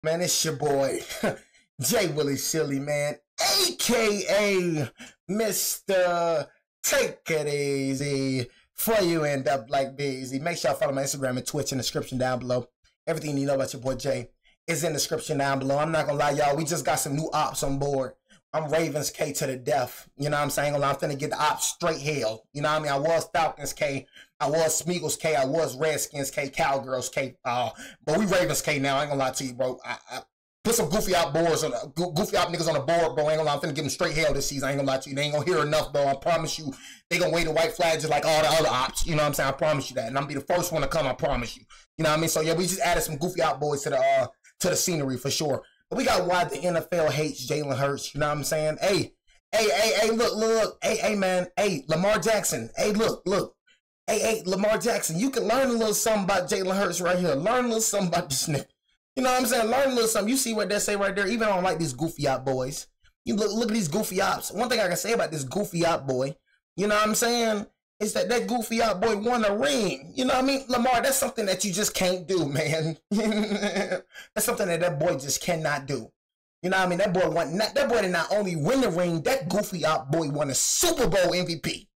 Man, it's your boy, Jay Willie Silly, man, a.k.a. Mr. Take It Easy for you end up like busy. Make sure y'all follow my Instagram and Twitch in the description down below. Everything you know about your boy Jay is in the description down below. I'm not gonna lie, y'all. We just got some new ops on board. I'm Ravens K to the death. You know what I'm saying? I'm finna get the ops straight hell. You know what I mean? I was Falcons K. I was Smeagol's K. I was Redskins K. Cowgirls K. But we Ravens K now. I ain't gonna lie to you, bro. I put some goofy out boards on goofy out niggas on the board, bro. I ain't gonna lie. I'm finna give them straight hell this season. I ain't gonna lie to you. They ain't gonna hear enough, bro. I promise you. They gonna wave the white flag just like all the other ops. You know what I'm saying? I promise you that. And I'm gonna be the first one to come. I promise you. You know what I mean? So yeah, we just added some goofy out boys to the scenery for sure. But we got why the NFL hates Jalen Hurts. You know what I'm saying? Hey, look. Hey, man. Hey, Lamar Jackson. Hey, look. Hey, Lamar Jackson. You can learn a little something about Jalen Hurts right here. Learn a little something about this nigga. You know what I'm saying? Learn a little something. You see what they say right there? Even I don't like these goofy op boys. You look at these goofy ops. One thing I can say about this goofy op boy, you know what I'm saying, is that goofy op boy won a ring. You know what I mean? Lamar, that's something that you just can't do, man. That's something that boy just cannot do. You know what I mean? That boy did not only win the ring, that goofy op boy won a Super Bowl MVP.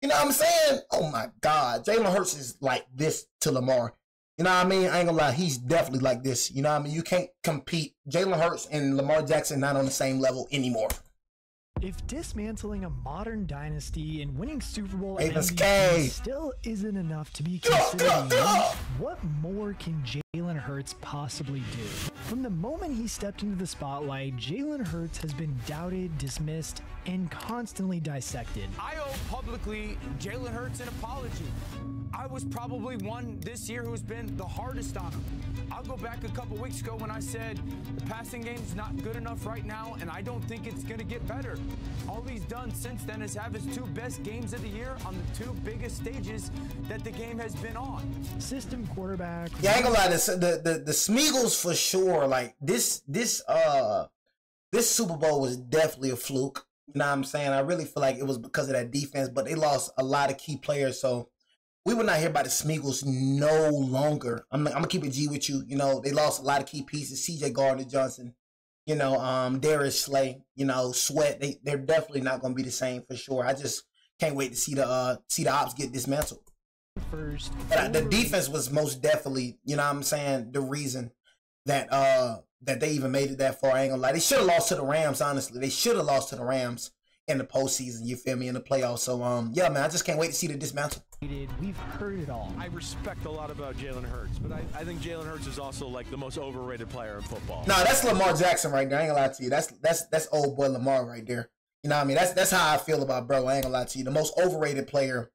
You know what I'm saying? Oh my God. Jalen Hurts is like this to Lamar. You know what I mean? I ain't gonna lie, he's definitely like this. You know what I mean? You can't compete. Jalen Hurts and Lamar Jackson not on the same level anymore. If dismantling a modern dynasty and winning Super Bowl MVP still isn't enough to be considered elite, what more can Jalen Hurts possibly do? From the moment he stepped into the spotlight, Jalen Hurts has been doubted, dismissed, and constantly dissected. I owe publicly Jalen Hurts an apology. I was probably one this year who's been the hardest on him. I'll go back a couple weeks ago when I said the passing game's not good enough right now, and I don't think it's going to get better. All he's done since then is have his two best games of the year on the two biggest stages that the game has been on. System quarterback. Yeah, I ain't gonna lie, the Smeagol's for sure. Like this Super Bowl was definitely a fluke. You know what I'm saying? I really feel like it was because of that defense, but they lost a lot of key players, so we would not hear about the Smeagol's no longer. I'm gonna keep it G with you. You know, they lost a lot of key pieces. CJ Gardner-Johnson, you know, Darius Slay, you know, Sweat. They're definitely not gonna be the same for sure. I just can't wait to see the ops get dismantled. But the defense was most definitely, you know what I'm saying, the reason that that they even made it that far. I ain't gonna lie. They should have lost to the Rams, honestly. They should have lost to the Rams in the postseason, you feel me, in the playoffs. So yeah, man, I just can't wait to see the dismantle. We've heard it all. I respect a lot about Jalen Hurts, but I think Jalen Hurts is also like the most overrated player in football. Nah, that's Lamar Jackson right there. I ain't gonna lie to you. That's old boy Lamar right there. You know what I mean? That's how I feel about bro. I ain't gonna lie to you. The most overrated player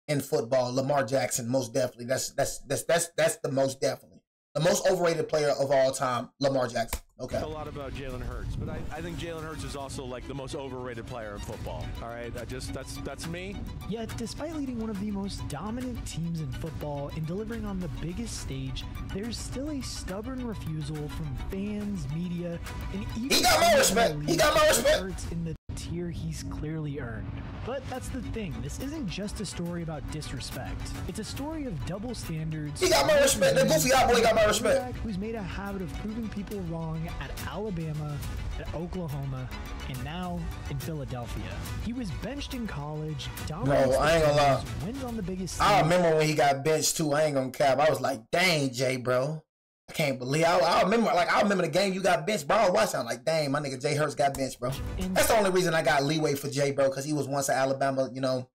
in football, Lamar Jackson, most definitely. That's the most definitely. The most overrated player of all time, Lamar Jackson. Okay. A lot about Jalen Hurts, but I think Jalen Hurts is also like the most overrated player in football. All right, that's me. Yet, despite leading one of the most dominant teams in football and delivering on the biggest stage, there's still a stubborn refusal from fans, media, and even he got my respect. He got my respect. Hurts in the tier he's clearly earned. But that's the thing. This isn't just a story about disrespect. It's a story of double standards. He got my respect. That goofy out boy got my respect. Who's made a habit of proving people wrong at Alabama, at Oklahoma, and now in Philadelphia. He was benched in college. Bro, I ain't gonna lie. Wins on the biggest stage. I remember when he got benched too. I ain't gonna cap. I was like, dang, Jay, bro. I can't believe. I remember the game you got benched, bro. I was watching. I'm like, dang, my nigga Jay Hurts got benched, bro. That's the only reason I got leeway for Jay, bro, because he was once at Alabama. You know,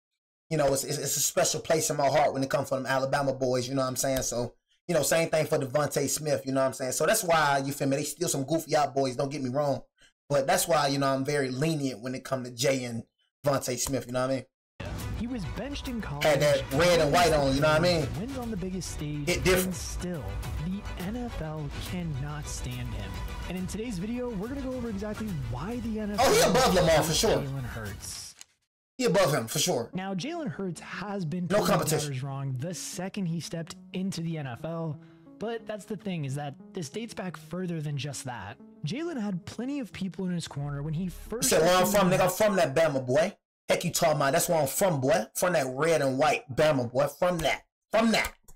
it's a special place in my heart when it comes from them Alabama boys. You know what I'm saying? So, you know, same thing for Devontae Smith. You know what I'm saying? So that's why, you feel me? They still some goofy out boys. Don't get me wrong, but that's why, you know, I'm very lenient when it comes to Jay and Devontae Smith. You know what I mean? He was benched in college. Had that red and white on, you know what I mean? Wins on the biggest stage. It different. And still, the NFL cannot stand him. And in today's video, we're gonna go over exactly why the NFL. Oh, he above Lamar for sure. Jalen Hurts. He above him for sure. Now, Jalen Hurts has been no competition wrong the second he stepped into the NFL. But that's the thing, is that this dates back further than just that. Jalen had plenty of people in his corner when he first. He said, where I'm from, nigga, I'm from that Bama boy. Heck you talking about? That's where I'm from, boy. From that red and white Bama boy. From that.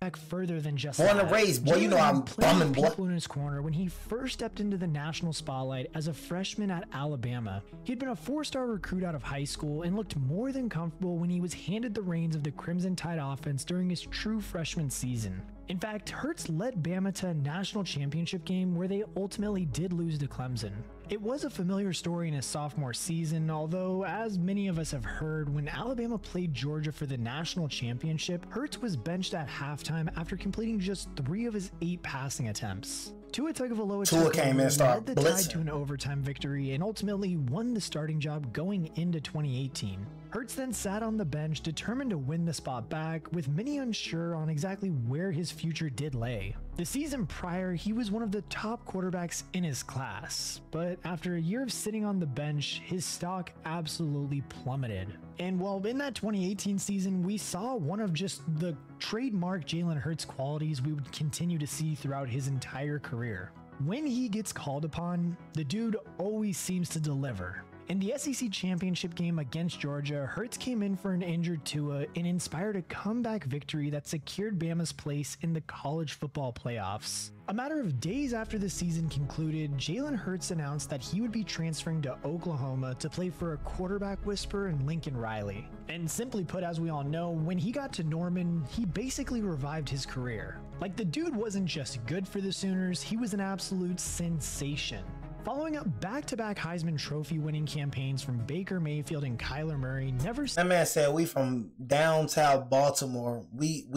back further than just Born that. and raised, boy. You know Jalen I'm played bumming, boy. people in his corner when he first stepped into the national spotlight as a freshman at Alabama. He'd been a 4-star recruit out of high school and looked more than comfortable when he was handed the reins of the Crimson Tide offense during his true freshman season. In fact, Hurts led Bama to a national championship game where they ultimately did lose to Clemson. It was a familiar story in his sophomore season, although, as many of us have heard, when Alabama played Georgia for the national championship, Hurts was benched at halftime after completing just 3 of his 8 passing attempts. Tua Tagovailoa came in and started led the Tide blitzing. to an overtime victory and ultimately won the starting job going into 2018. Hurts then sat on the bench, determined to win the spot back, with many unsure on exactly where his future did lay. The season prior, he was one of the top quarterbacks in his class, but after a year of sitting on the bench, his stock absolutely plummeted. And while in that 2018 season, we saw one of just the trademark Jalen Hurts qualities we would continue to see throughout his entire career. When he gets called upon, the dude always seems to deliver. In the SEC championship game against Georgia, Hurts came in for an injured Tua and inspired a comeback victory that secured Bama's place in the college football playoffs. A matter of days after the season concluded, Jalen Hurts announced that he would be transferring to Oklahoma to play for a quarterback whisperer in Lincoln Riley. And simply put, as we all know, when he got to Norman, he basically revived his career. Like, the dude wasn't just good for the Sooners, he was an absolute sensation. Following up back-to-back Heisman Trophy winning campaigns from Baker Mayfield and Kyler Murray, That man said we from downtown Baltimore. We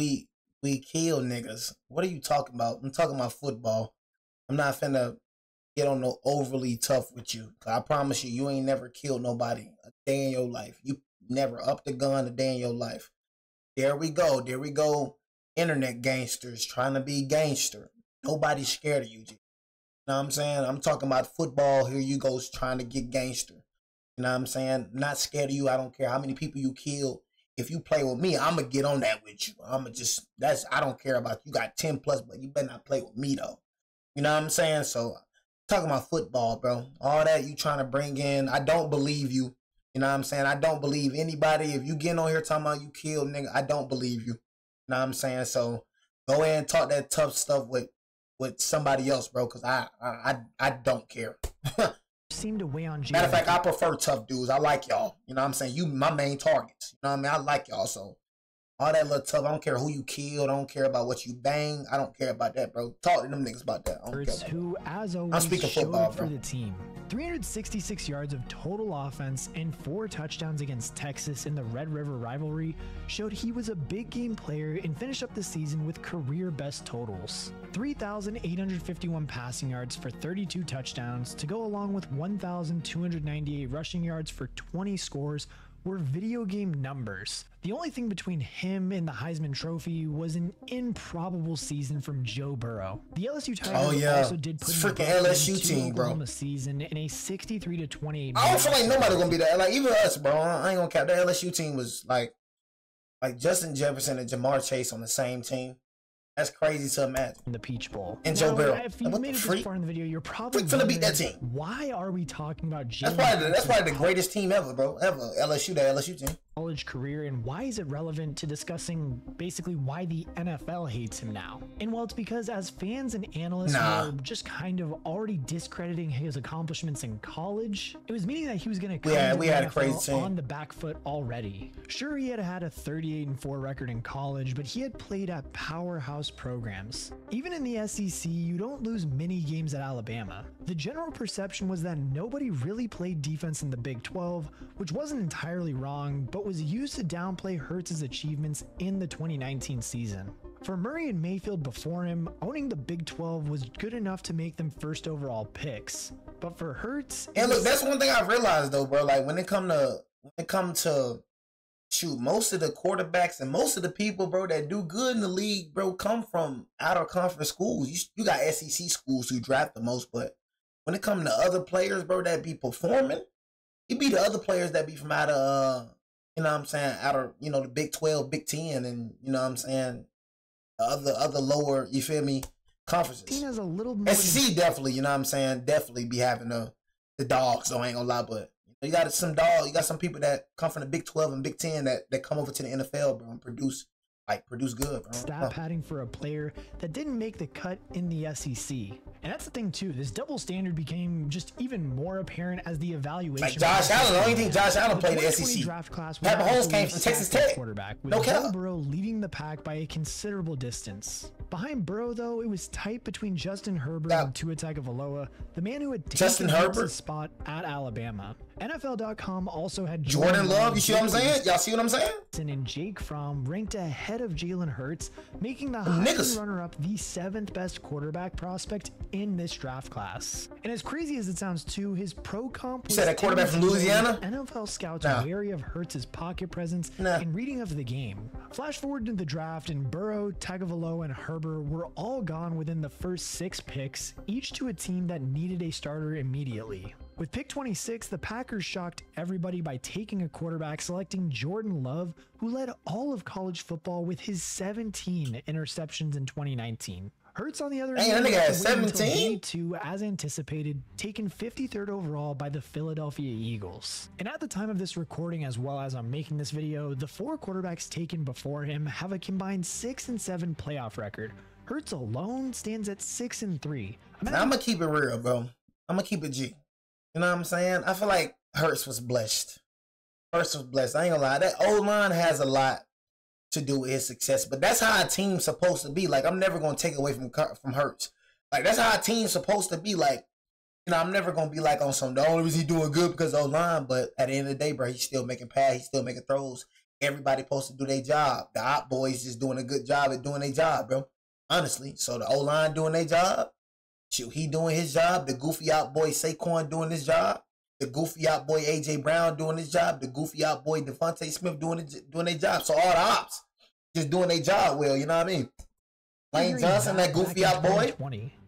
kill niggas. What are you talking about? I'm talking about football. I'm not finna get on no overly tough with you. I promise you, you ain't never killed nobody a day in your life. You never upped the gun a day in your life. There we go. There we go. Internet gangsters trying to be gangster. Nobody's scared of you, G. You know what I'm saying? I'm talking about football. Here you go, trying to get gangster. You know what I'm saying? Not scared of you. I don't care how many people you kill. If you play with me, I'm going to get on that with you. I don't care about you got 10 plus, but you better not play with me though. You know what I'm saying? So, talking about football, bro. All that you trying to bring in, I don't believe you. You know what I'm saying? I don't believe anybody. If you getting on here talking about you killed, nigga, I don't believe you. You know what I'm saying? So, go ahead and talk that tough stuff with somebody else, bro, because I don't care. seemed to weigh on Jalen. Matter of fact, I prefer tough dudes. I like y'all. You know what I'm saying? You my main targets. You know what I mean? I like y'all. So all that little tough, I don't care who you killed. I don't care about what you bang. I don't care about that, bro. Talk to them niggas about that. I don't care about who, as always, I'm speaking showed football, up for bro. the team. 366 yards of total offense and 4 touchdowns against Texas in the Red River rivalry showed he was a big game player and finished up the season with career best totals. 3,851 passing yards for 32 touchdowns to go along with 1,298 rushing yards for 20 scores were video game numbers. The only thing between him and the Heisman Trophy was an improbable season from Joe Burrow. The LSU Tigers also did put It's in freaking the LSU team, bro. Oklahoma season in a 63-28. I don't feel like nobody gonna be that. Like even us, bro. I ain't gonna cap. That LSU team was like Justin Jefferson and Jamar Chase on the same team. That's crazy to imagine. In the Peach Bowl. And Joe Burrow. If you What made the it this freak? far in the video, you're probably Finna beat that wondering, team. why are we talking about Jalen That's probably the Hurts' greatest team ever, bro. Ever. LSU, that LSU team. college career, and why is it relevant to discussing basically why the NFL hates him now? And well, it's because as fans and analysts were just kind of already discrediting his accomplishments in college, it was meaning that he was going to come to we the had a NFL crazy team. on the back foot already. Sure, he had a 38-4 record in college, but he had played at powerhouse programs. Even in the SEC, you don't lose many games at Alabama. The general perception was that nobody really played defense in the Big 12, which wasn't entirely wrong, but was used to downplay Hurts' achievements in the 2019 season. For Murray and Mayfield before him, owning the Big 12 was good enough to make them first overall picks. But for Hurts, And look, that's one thing I've realized though, bro. Like when it come to shoot, most of the quarterbacks and most of the people, bro, that do good in the league, bro, come from out of conference schools. You got SEC schools who draft the most, but when it comes to other players, bro, that be performing, you be the other players that be from out of you know what I'm saying, out of, you know, the Big 12, Big 10, and you know what I'm saying, the other lower, you feel me, conferences. seen as a little more SEC definitely, you know what I'm saying, definitely be having the dogs, so I ain't gonna lie, but you got some people that come from the Big 12 and Big 10 that come over to the NFL, bro, and produce like produce good, bro. Stat padding for a player that didn't make the cut in the SEC. And that's the thing too, this double standard became just even more apparent as the evaluation. Like Josh Allen, I don't think Josh Allen played the SEC. Draft class Pat Mahomes came from Texas Tech. Quarterback, with No Joe cap. Burrow leading the pack by a considerable distance. Behind Burrow, though, it was tight between Justin Herbert and Tua Tagovailoa, the man who had taken his spot at Alabama. NFL.com also had Jordan Love. You see what I'm saying? Y'all see what I'm saying? And Jake Fromm ranked ahead of Jalen Hurts, making the Heisman runner-up the 7th best quarterback prospect in this draft class. And as crazy as it sounds too, his pro comp was that quarterback from Louisiana. NFL scouts wary of Hurts' pocket presence and reading of the game. Flash forward to the draft, and Burrow, Tagovailoa, and Herbert were all gone within the first 6 picks, each to a team that needed a starter immediately. With pick 26, the Packers shocked everybody by taking a quarterback, selecting Jordan Love, who led all of college football with his 17 interceptions in 2019. Hurts, on the other hand, that nigga had 17? As anticipated, taken 53rd overall by the Philadelphia Eagles. And at the time of this recording, as well as I'm making this video, the 4 quarterbacks taken before him have a combined 6-7 playoff record. Hurts alone stands at 6-3. I'm gonna keep it real, bro. I'm gonna keep it G. You know what I'm saying? I feel like Hurts was blessed. Hurts was blessed. I ain't gonna lie. That O-line has a lot to do with his success, but that's how a team's supposed to be. Like, I'm never gonna take away from Hurts. Like, that's how a team's supposed to be. Like, you know, I'm never gonna be like on some, the only reason he doing good because of O-line, but at the end of the day, bro, he's still making passes, he's still making throws. Everybody supposed to do their job. The op boys just doing a good job at doing their job, bro. Honestly. So the O-line doing their job. Shoot, he doing his job. The goofy out boy Saquon doing his job. The goofy out boy AJ Brown doing his job. The goofy out boy Devontae Smith doing their job. So all the ops just doing their job well. You know what I mean? Lane Johnson, that goofy out boy.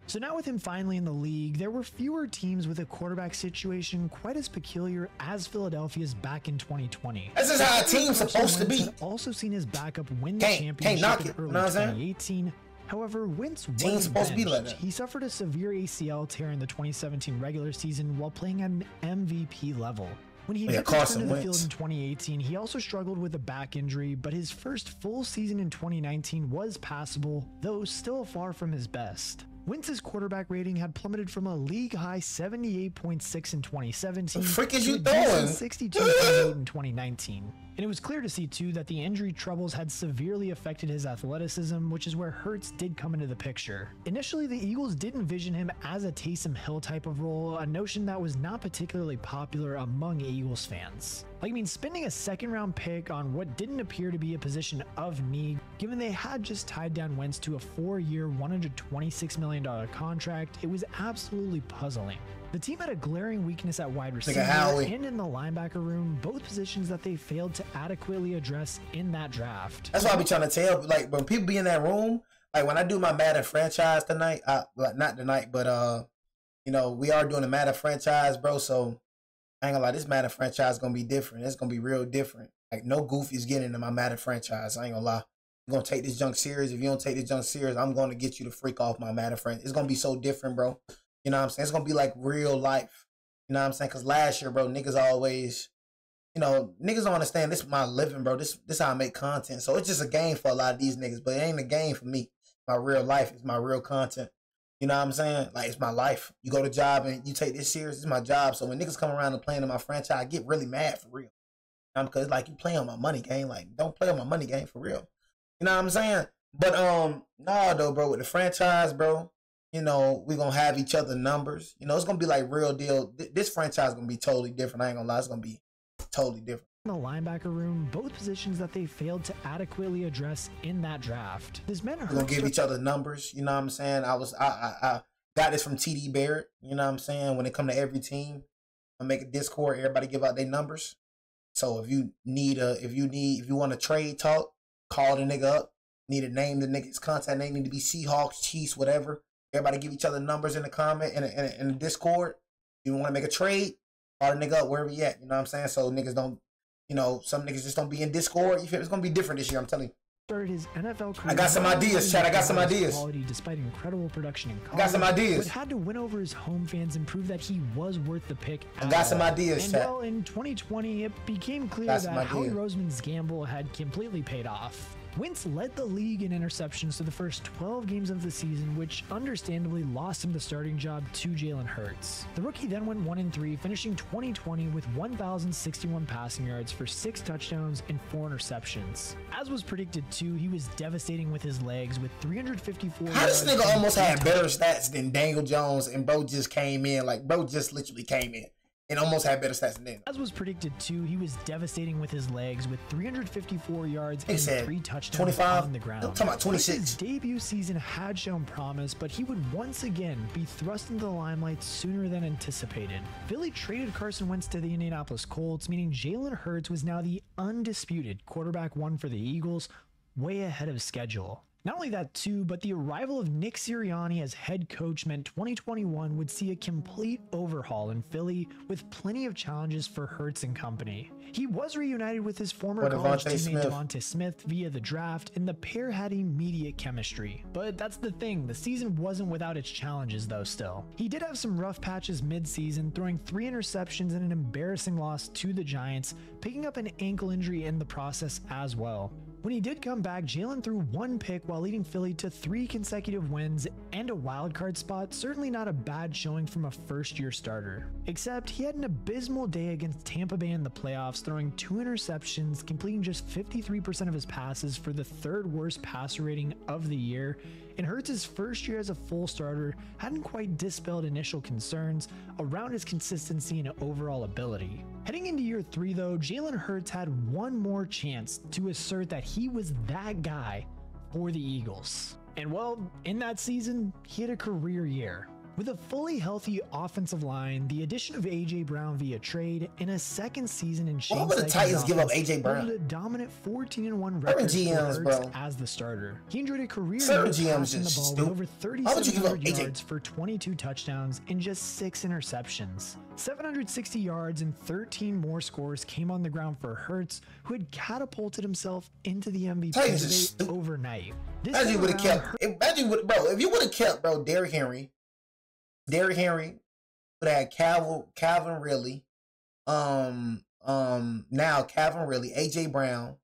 So now with him finally in the league, there were fewer teams with a quarterback situation quite as peculiar as Philadelphia's back in 2020. This is how a team's supposed to be. Had also seen his backup win the championship in early 2018. However, Wentz wasn't benched. He suffered a severe ACL tear in the 2017 regular season while playing at an MVP level. When he returned to the field in 2018, he also struggled with a back injury, but his first full season in 2019 was passable, though still far from his best. Wentz's quarterback rating had plummeted from a league-high 78.6 in 2017 to 62.8 in 2019. And it was clear to see, too, that the injury troubles had severely affected his athleticism, which is where Hurts did come into the picture. Initially, the Eagles did envision him as a Taysom Hill type of role, a notion that was not particularly popular among Eagles fans. Like, I mean, spending a second-round pick on what didn't appear to be a position of need, given they had just tied down Wentz to a 4-year, $126 million contract, it was absolutely puzzling. The team had a glaring weakness at wide receiver and in the linebacker room, both positions that they failed to adequately address in that draft. That's why I be trying to tell, like, when people be in that room, like when I do my Madden franchise tonight, not tonight, but you know, we are doing a Madden franchise, bro. So I ain't gonna lie, this Madden franchise is gonna be different. It's gonna be real different. Like, no goofies getting into my Madden franchise. I ain't gonna lie. I'm gonna take this junk serious. If you don't take this junk serious, I'm gonna get you to freak off my Madden franchise. It's gonna be so different, bro. You know what I'm saying? It's gonna be like real life. You know what I'm saying? Cause last year, bro, niggas always, you know, niggas don't understand this is my living, bro. This how I make content. So it's just a game for a lot of these niggas, but it ain't a game for me. My real life is my real content. You know what I'm saying? Like, it's my life. You go to job and you take this serious, it's my job. So when niggas come around and playing in my franchise, I get really mad for real. Because like, you play on my money game. Like, don't play on my money game for real. You know what I'm saying? But nah though, bro, with the franchise, bro, you know, we're gonna have each other numbers. You know, it's gonna be like real deal. This franchise is gonna be totally different. I ain't gonna lie, it's gonna be totally different. In the linebacker room, both positions that they failed to adequately address in that draft. This meant we're gonna give each other numbers. You know what I'm saying? I got this from TD Barrett. You know what I'm saying? When it come to every team, I make a Discord. Everybody give out their numbers. So if you want to trade talk, call the nigga up. Need to name the nigga's contact name. Need to be Seahawks, Chiefs, whatever. Everybody give each other numbers in the comment in the Discord. You want to make a trade, call the nigga up wherever you at. You know what I'm saying? So niggas don't, you know, some niggas just don't be in Discord. You feel it's gonna be different this year. I'm telling you. Started his NFL career. I got some ideas, Chad. I got some ideas. Quality despite incredible production in college. I got some ideas. But had to win over his home fans and prove that he was worth the pick. I got some ideas, and Chad. well, in 2020, it became clear that Howie Roseman's gamble had completely paid off. Wentz led the league in interceptions through the first 12 games of the season, which understandably lost him the starting job to Jalen Hurts. The rookie then went 1-3, finishing 2020 with 1,061 passing yards for 6 touchdowns and 4 interceptions. As was predicted too, he was devastating with his legs with 354 How this yards nigga almost had better touchdowns. stats than Daniel Jones, and bro just came in, like bro just literally came in and almost had better stats than Daniel. As was predicted too, he was devastating with his legs with 354 yards He and said 3 touchdowns 25. on the ground. I'm talking about 26. His debut season had shown promise, but he would once again be thrust into the limelight sooner than anticipated. Philly traded Carson Wentz to the Indianapolis Colts, meaning Jalen Hurts was now the undisputed quarterback 1 for the Eagles, way ahead of schedule. Not only that too, but the arrival of Nick Sirianni as head coach meant 2021 would see a complete overhaul in Philly with plenty of challenges for Hurts and company. He was reunited with his former college teammate Devontae Smith via the draft, and the pair had immediate chemistry. But that's the thing, the season wasn't without its challenges though still. He did have some rough patches mid-season, throwing 3 interceptions and an embarrassing loss to the Giants, picking up an ankle injury in the process as well. When he did come back, Jalen threw 1 pick while leading Philly to 3 consecutive wins and a wildcard spot, certainly not a bad showing from a first-year starter. Except he had an abysmal day against Tampa Bay in the playoffs, throwing 2 interceptions, completing just 53% of his passes for the 3rd worst passer rating of the year, and Hurts' first year as a full starter hadn't quite dispelled initial concerns around his consistency and overall ability. Heading into year 3 though, Jalen Hurts had one more chance to assert that he was that guy for the Eagles. And well, in that season, he had a career year. With a fully healthy offensive line, the addition of A.J. Brown via trade, and a second season in Shane Why would the Titans give up A.J. Brown? A dominant 14-1 record for Hurts as the starter. He enjoyed a career passing the ball with over 3,700 yards for 22 touchdowns and just 6 interceptions. 760 yards and 13 more scores came on the ground for Hurts, who had catapulted himself into the MVP debate overnight. Imagine you would have kept, if you would have kept, bro, Derrick Henry would have had Calvin Ridley, now Calvin Ridley, A.J. Brown.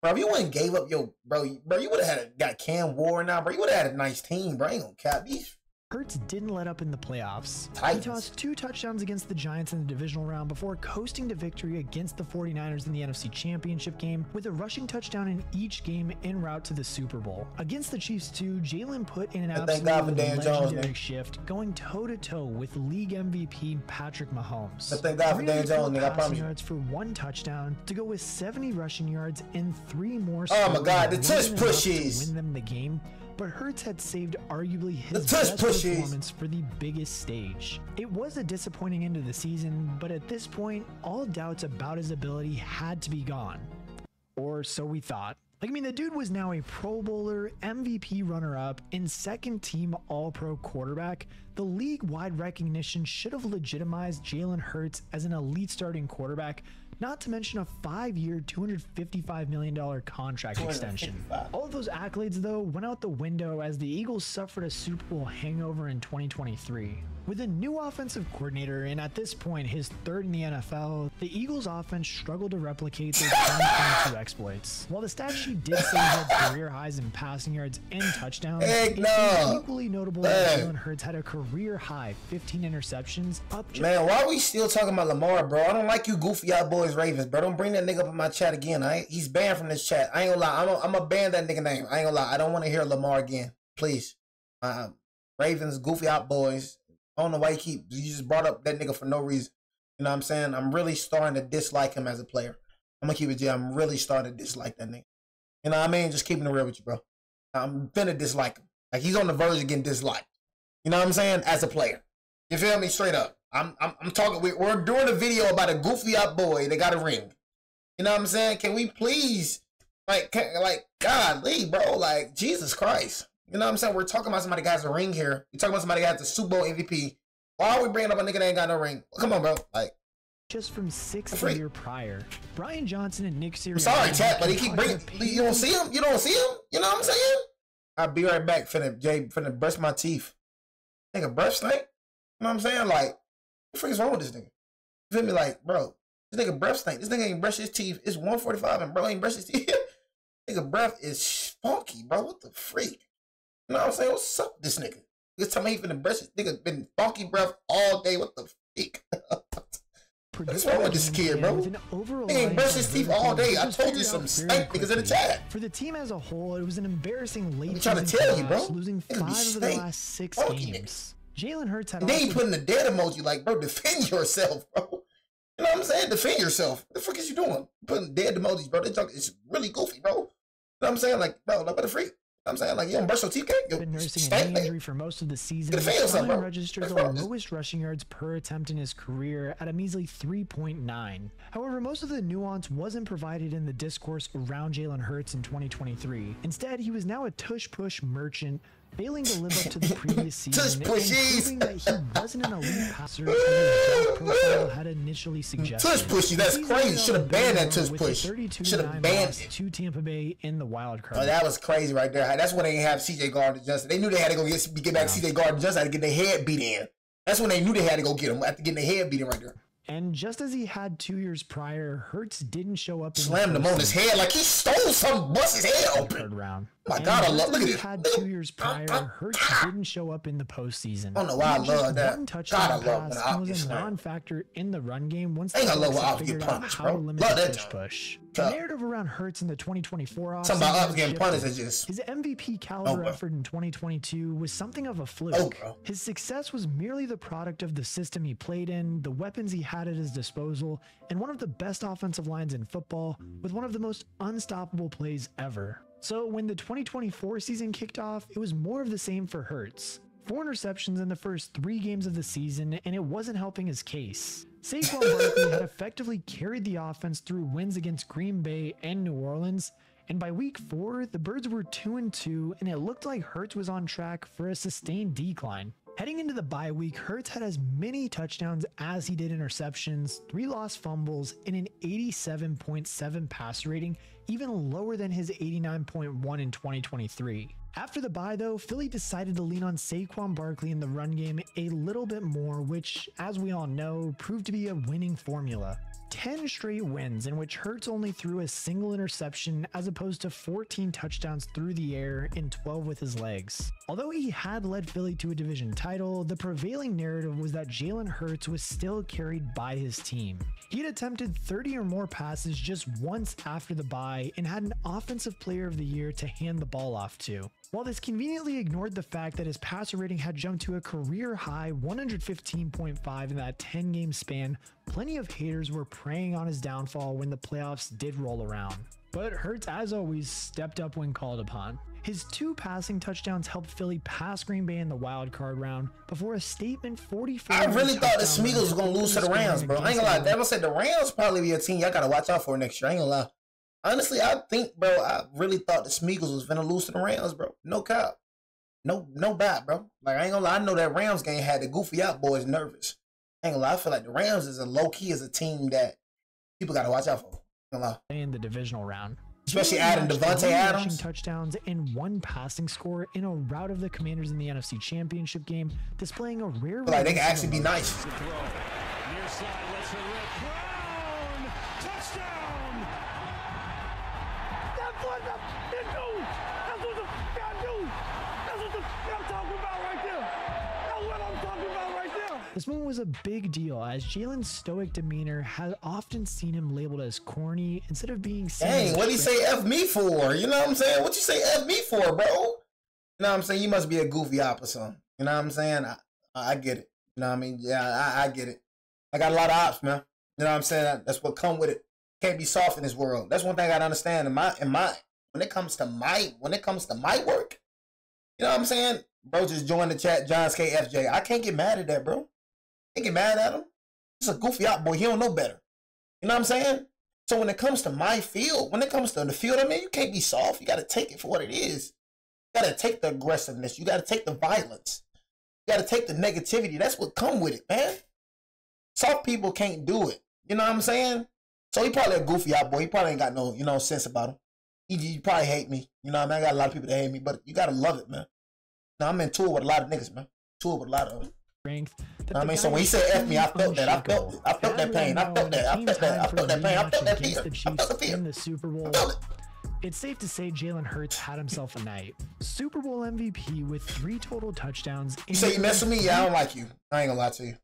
Bro, if you wouldn't gave up your, bro, you would have got Cam Ward now, bro. You would have had a nice team, bro. I ain't gonna cap these. Hurts didn't let up in the playoffs. Titans. He tossed 2 touchdowns against the Giants in the divisional round before coasting to victory against the 49ers in the NFC Championship game, with a rushing touchdown in each game en route to the Super Bowl. Against the Chiefs too, Jalen put in an absolutely legendary shift, going toe-to-toe with league MVP Patrick Mahomes. Thank God for Dan Jones, nigga, I promise you. Yards for 1 touchdown to go with 70 rushing yards and 3 more. Oh my God, the tush pushes. To win them the game. But Hurts had saved arguably his best performance for the biggest stage. It was a disappointing end of the season, but at this point, all doubts about his ability had to be gone. Or so we thought. Like, I mean, the dude was now a Pro Bowler, MVP runner-up, and second-team All-Pro quarterback. The league-wide recognition should have legitimized Jalen Hurts as an elite starting quarterback, not to mention a 5-year, $255 million contract extension. All of those accolades, though, went out the window as the Eagles suffered a Super Bowl hangover in 2023. With a new offensive coordinator, and at this point his 3rd in the NFL, the Eagles offense struggled to replicate their 2022 exploits. While the stat sheet did say he had career highs in passing yards and touchdowns, it's equally notable that Jalen Hurts had a career high 15 interceptions. Man, why are we still talking about Lamar, bro? I don't like you goofy out boys Ravens, bro. Don't bring that nigga up in my chat again. He's banned from this chat. I ain't gonna lie. I'm gonna ban that nigga name. I ain't gonna lie. I don't want to hear Lamar again. Please. Ravens, goofy out boys. I don't know why you just brought up that nigga for no reason. You know what I'm saying? I'm really starting to dislike him as a player. I'm gonna keep it G. I'm really starting to dislike that nigga. You know what I mean? Just keeping it real with you, bro. I'm finna dislike him. Like, he's on the verge of getting disliked. You know what I'm saying? As a player. You feel me? Straight up. I'm talking, we're doing a video about a goofy out boy that got a ring. You know what I'm saying? Can we please, like, golly, bro, like, Jesus Christ. You know what I'm saying? We're talking about somebody that has a ring here. We're talking about somebody that has the Super Bowl MVP. Why are we bringing up a nigga that ain't got no ring? Come on, bro. Like, just from 6th year prior. Brian Johnson and Nick Sirianni. I'm sorry, chat, but he keep bringing. You don't see him? You don't see him? You know what I'm saying? I'll be right back. Finna brush my teeth. Nigga, brush stink? You know what I'm saying? Like, what the freak is wrong with this nigga? You feel me? Like, bro, this nigga breath stink. This nigga ain't brush his teeth. It's 1:45 and bro ain't brush his teeth. Nigga breath is funky, bro. What the freak? You know what I'm saying? What's up with this nigga? This time he finna brush his nigga been funky breath all day. What the freak? What's wrong with this kid, bro? He ain't brush his teeth all day. I told you some stank niggas in the chat. For the team as a whole, it was an embarrassing late I'm trying to tell you, bro. Losing 5 of the last 6 games. Jalen Hurts had. And then he putting the dead emoji like, bro, defend yourself, bro. You know what I'm saying? Defend yourself. What the fuck is you doing? Putting dead emojis, bro. That junk is really goofy, bro. You know what I'm saying? Like, bro, like, what the freak? You know what I'm saying? Like, you don't brush your teeth, You've been nursing a knee injury for most of the season. Allen registered the lowest rushing yards per attempt in his career at a measly 3.9. However, most of the nuance wasn't provided in the discourse around Jalen Hurts in 2023. Instead, he was now a tush-push merchant, failing to live up to the previous season and proving that he wasn't an elite passer as his draft profile had initially suggested. Tush pushy, that's crazy. Should have banned that tush push. Should have banned it. To Tampa Bay in the wild card. Oh, that was crazy right there. That's when they didn't have CJ Gardner-Johnson. They knew they had to go get back CJ Gardner-Johnson. Had to get their head beat in. That's when they knew they had to go get him after getting their head beat in right there. And just as he had 2 years prior, Hurts didn't show up. Slammed him on his head like he stole something, bust his head open. Third round. Oh my God, I love. Look at this. Had 2 years prior, Hurts didn't show up in the postseason. I don't know why I love that. One touchdown pass was a non-factor in the run game once they figured out how to limit the push. The narrative around Hurts in the 2024 offseason. Something about getting punished is just his MVP caliber effort in 2022 was something of a fluke. His success was merely the product of the system he played in, the weapons he had at his disposal, and one of the best offensive lines in football with one of the most unstoppable plays ever. So when the 2024 season kicked off, it was more of the same for Hurts. 4 interceptions in the first 3 games of the season, and it wasn't helping his case. Saquon Barkley had effectively carried the offense through wins against Green Bay and New Orleans, and by week 4, the Birds were 2-2, and it looked like Hurts was on track for a sustained decline. Heading into the bye week, Hurts had as many touchdowns as he did interceptions, 3 lost fumbles, and an 87.7 passer rating, even lower than his 89.1 in 2023. After the bye though, Philly decided to lean on Saquon Barkley in the run game a little bit more, which, as we all know, proved to be a winning formula. 10 straight wins in which Hurts only threw a single interception as opposed to 14 touchdowns through the air and 12 with his legs. Although he had led Philly to a division title, the prevailing narrative was that Jalen Hurts was still carried by his team. He had attempted 30 or more passes just once after the bye and had an Offensive Player of the Year to hand the ball off to. While this conveniently ignored the fact that his passer rating had jumped to a career high 115.5 in that 10-game span, plenty of haters were preying on his downfall when the playoffs did roll around. But Hurts, as always, stepped up when called upon. His 2 passing touchdowns helped Philly pass Green Bay in the wild card round before a statement 44. I really thought the Smeagol was gonna lose to the Rams, bro. I ain't gonna lie. Devil said the Rams probably be a team y'all gotta watch out for next year. I ain't gonna lie. Honestly, I think, bro, I really thought the Smeagol was gonna lose to the Rams, bro. No cap. No bat, bro. Like, I ain't gonna lie. I know that Rams game had the goofy out boys nervous. I ain't gonna lie. I feel like the Rams is a low-key as a team that people gotta watch out for. I ain't gonna lie. In the divisional round. Especially adding Devontae Adams. Touchdowns and 1 passing score in a rout of the Commanders in the NFC Championship game, displaying a rare. Like they can actually be nice. Near side, lets it rip. Brown, touchdown! That's what the do. That's what the guy do. That's what I'm talking about right there. That's what I'm talking about right there. This one was a big deal as Jalen's stoic demeanor had often seen him labeled as corny instead of being seen. Dang, what'd he say F me for? You know what I'm saying? What you say F me for, bro? You know what I'm saying? You must be a goofy op or something. You know what I'm saying? I get it. You know what I mean? Yeah, I get it. I got a lot of ops, man. You know what I'm saying? That's what come with it. Can't be soft in this world. That's one thing I gotta understand in my when it comes to my work. You know what I'm saying? Bro just joined the chat, Johns KFJ. I can't get mad at that, bro. Can't get mad at him. He's a goofy op boy. He don't know better. You know what I'm saying? So when it comes to my field, when it comes to the field, I mean, you can't be soft. You gotta take it for what it is. You gotta take the aggressiveness. You gotta take the violence. You gotta take the negativity. That's what come with it, man. Soft people can't do it. You know what I'm saying? So he probably a goofy out boy. He probably ain't got no, sense about him. He probably hate me. You know what I mean? I got a lot of people that hate me, but you gotta love it, man. Now I'm in tour with a lot of niggas, man. Tour with a lot of them. Strength. You know what I mean? So when he said F me, I felt that. I felt it. I felt that pain. I felt that. I felt that. I felt that pain. I felt that fear. I felt the fear. In the Super Bowl. I felt it. It's safe to say Jalen Hurts had himself a night. Super Bowl MVP with 3 total touchdowns. You say you mess with me? Yeah, I don't like you. I ain't gonna lie to you. You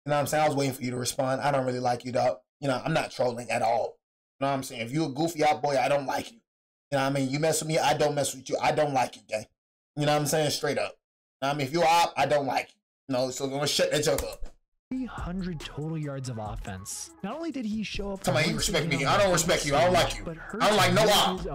know what I'm saying? I was waiting for you to respond. I don't really like you, dog. You know, I'm not trolling at all. You know what I'm saying? If you a goofy out boy, I don't like you. You know what I mean? You mess with me, I don't mess with you. I don't like you, gang. You know what I'm saying? Straight up. You know what I mean? If you're op, I don't like you. No, so I'm gonna shut that joke up. 300 total yards of offense. Not only did he show up. Somebody respect me. I don't respect you. I don't like you. I don't like no op.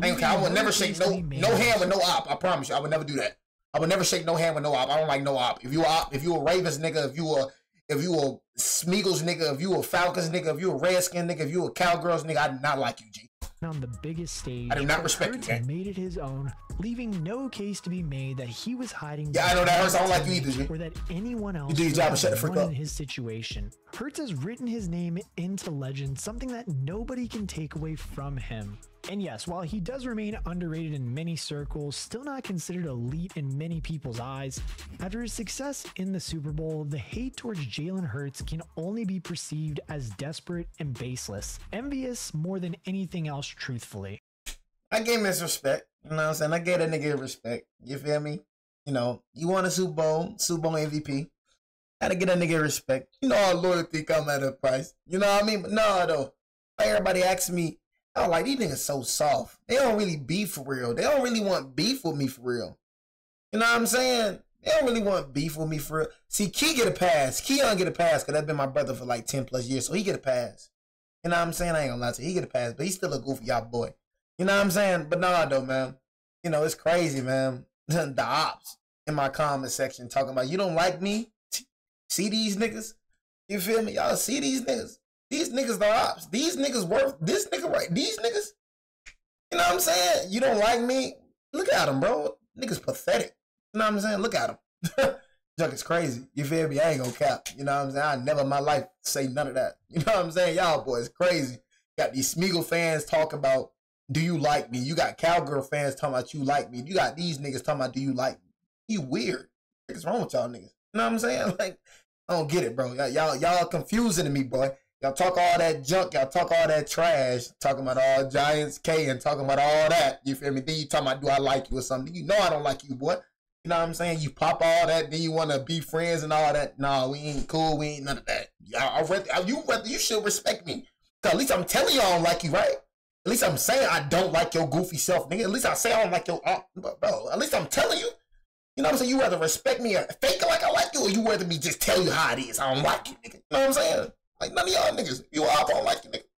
I would never shake no hand with no op. I promise you, I would never do that. I would never shake no hand with no op. I don't like no op. If you op, if you a Ravens nigga, if you a Smeagol's nigga, if you a Falcons nigga, if you a Redskin nigga, if you a Cowgirls nigga, I do not like you, G. On the biggest stage, I do not respect Hurts you, gang. made it his own, leaving no case to be made that he was hiding. Yeah, I know that hurts. I don't like you either, G. Or that anyone else You do your job and shut the frick up. in his situation. Hurts has written his name into legend, something that nobody can take away from him. And yes, while he does remain underrated in many circles, still not considered elite in many people's eyes, after his success in the Super Bowl, the hate towards Jalen Hurts can only be perceived as desperate and baseless, envious more than anything else, truthfully. I gave him his respect. You know what I'm saying? I gave that nigga respect. You feel me? You know, you won a Super Bowl MVP. Gotta get that nigga respect. You know, our loyalty come at a price. You know what I mean? But no, though. Like everybody asks me, oh, like, these niggas so soft. They don't really beef for real. They don't really want beef with me for real. You know what I'm saying? They don't really want beef with me for real. See, Key get a pass. Key don't get a pass because that's been my brother for like 10 plus years. So he get a pass. You know what I'm saying? I ain't gonna lie to you. He get a pass, but he's still a goofy y'all boy. You know what I'm saying? But nah, though, man. You know, it's crazy, man. The ops in my comment section talking about, you don't like me? See these niggas? You feel me? Y'all see these niggas? These niggas are ops. These niggas worth this nigga right. These niggas. You know what I'm saying? You don't like me? Look at him, bro. Niggas pathetic. You know what I'm saying? Look at him. Junk is crazy. You feel me? I ain't gonna cap. You know what I'm saying? I never in my life say none of that. You know what I'm saying? Y'all boys crazy. Got these Smeagol fans talking about, do you like me? You got Cowgirl fans talking about you like me. You got these niggas talking about, do you like me? You weird. What's wrong with y'all niggas? You know what I'm saying? Like, I don't get it, bro. Y'all confusing to me, boy. Y'all talk all that junk. Y'all talk all that trash. Talking about all Giants K and talking about all that. You feel me? Then you talking about, do I like you or something? You know I don't like you, boy. You know what I'm saying? You pop all that. Then you want to be friends and all that. No, we ain't cool. We ain't none of that. You should respect me. Cause at least I'm telling you I don't like you, right? At least I'm saying I don't like your goofy self, nigga. At least I say I don't like your, bro. At least I'm telling you. You know what I'm saying? You rather respect me or fake it like I like you, or you rather me just tell you how it is. I don't like you, nigga. You know what I'm saying? Like none of y'all niggas. You all don't like you, nigga.